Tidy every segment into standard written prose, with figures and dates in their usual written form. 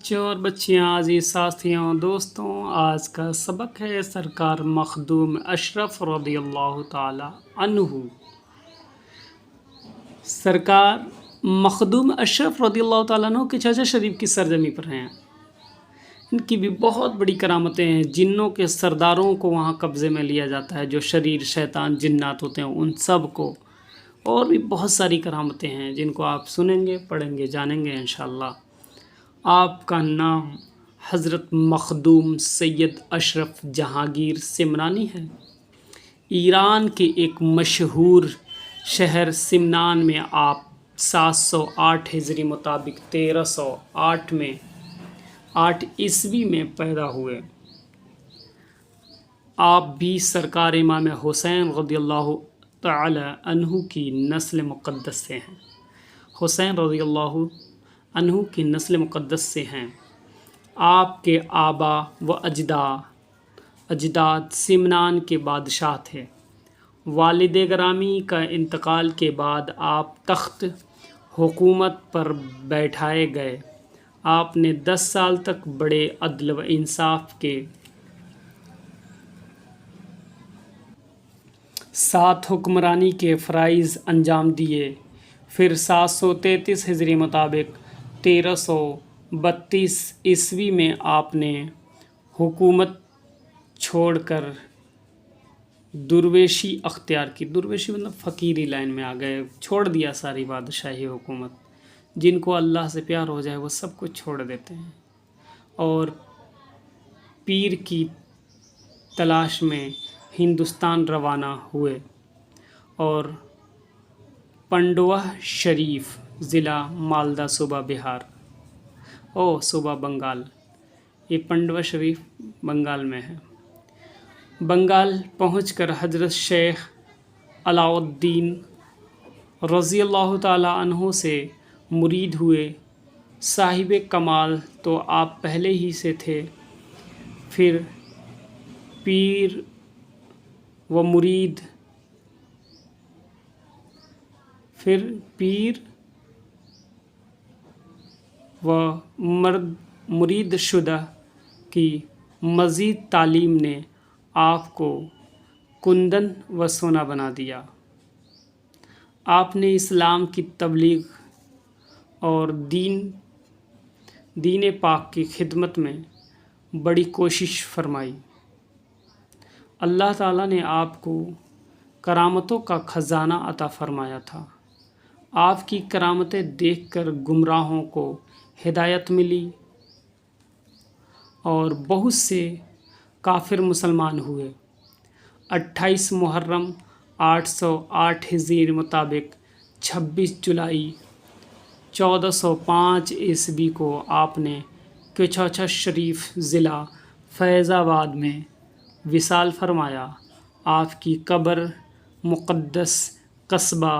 بچوں اور بچیاں، عزیز ساتھیوں، دوستوں، آج کا سبق ہے سرکار مخدوم اشرف رضی اللہ تعالی عنہ۔ سرکار مخدوم اشرف رضی اللہ تعالیٰ عنہ کے چچا شریف کی سرزمین پر ہیں۔ ان کی بھی بہت بڑی کرامتیں ہیں۔ جنوں کے سرداروں کو وہاں قبضے میں لیا جاتا ہے، جو شریر شیطان جنات ہوتے ہیں ان سب کو، اور بھی بہت ساری کرامتیں ہیں جن کو آپ سنیں گے، پڑھیں گے، جانیں گے انشاءاللہ۔ آپ کا نام حضرت مخدوم سید اشرف جہانگیر سمنانی ہے۔ ایران کے ایک مشہور شہر سمنان میں آپ 708 ہجری مطابق 1308 میں 8 عیسوی میں پیدا ہوئے۔ آپ بھی سرکار امام حسین رضی اللہ تعالی عنہ کی نسل مقدس سے ہیں۔ حسین رضی اللہ عنہ کی نسل مقدس سے ہیں۔ آپ کے آبا و اجداد سمنان کے بادشاہ تھے۔ والد گرامی کا انتقال کے بعد آپ تخت حکومت پر بیٹھائے گئے۔ آپ نے 10 سال تک بڑے عدل و انصاف کے ساتھ حکمرانی کے فرائض انجام دیے۔ پھر 733 ہجری مطابق 1332 عیسوی میں آپ نے حکومت چھوڑ کر درویشی اختیار کی۔ درویشی مطلب فقیری لائن میں آ گئے، چھوڑ دیا ساری بادشاہی حکومت۔ جن کو اللہ سے پیار ہو جائے وہ سب کچھ چھوڑ دیتے ہیں اور پیر کی تلاش میں ہندوستان روانہ ہوئے اور پنڈوا شریف، ضلع مالدہ، صوبہ بہار صوبہ بنگال، یہ پنڈوا شریف بنگال میں ہے۔ بنگال پہنچ کر حضرت شیخ علاء الدین رضی اللہ تعالی عنہ سے مرید ہوئے۔ صاحب کمال تو آپ پہلے ہی سے تھے، پھر پیر و مرید شدہ کی مزید تعلیم نے آپ کو کندن و سونا بنا دیا۔ آپ نے اسلام کی تبلیغ اور دین پاک کی خدمت میں بڑی کوشش فرمائی۔ اللہ تعالیٰ نے آپ کو کرامتوں کا خزانہ عطا فرمایا تھا۔ آپ کی کرامتیں دیکھ کر گمراہوں کو ہدایت ملی اور بہت سے کافر مسلمان ہوئے۔ 28 محرم 808 ہجری مطابق 26 جولائی 1405 عیسوی کو آپ نے کچوچا شریف، ضلع فیض آباد میں وصال فرمایا۔ آپ کی قبر مقدس قصبہ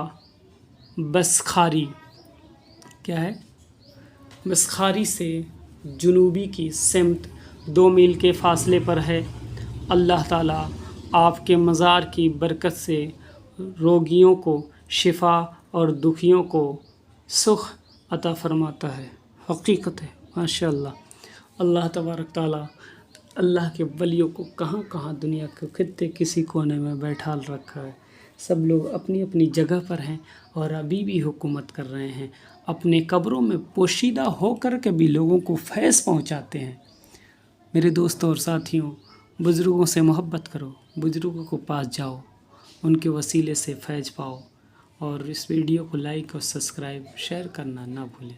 بسخاری سے جنوبی کی سمت 2 میل کے فاصلے پر ہے۔ اللہ تعالیٰ آپ کے مزار کی برکت سے روگیوں کو شفا اور دکھیوں کو سکھ عطا فرماتا ہے۔ حقیقت ہے، ماشاءاللہ۔ اللہ تبارک تعالیٰ اللہ کے ولیوں کو کہاں کہاں دنیا کے خطے کسی کونے میں بیٹھا رکھا ہے۔ سب لوگ اپنی اپنی جگہ پر ہیں اور ابھی بھی حکومت کر رہے ہیں۔ اپنے قبروں میں پوشیدہ ہو کر کے بھی لوگوں کو فیض پہنچاتے ہیں۔ میرے دوستوں اور ساتھیوں، بزرگوں سے محبت کرو، بزرگوں کو پاس جاؤ، ان کے وسیلے سے فیض پاؤ، اور اس ویڈیو کو لائک اور سبسکرائب، شیئر کرنا نہ بھولیں۔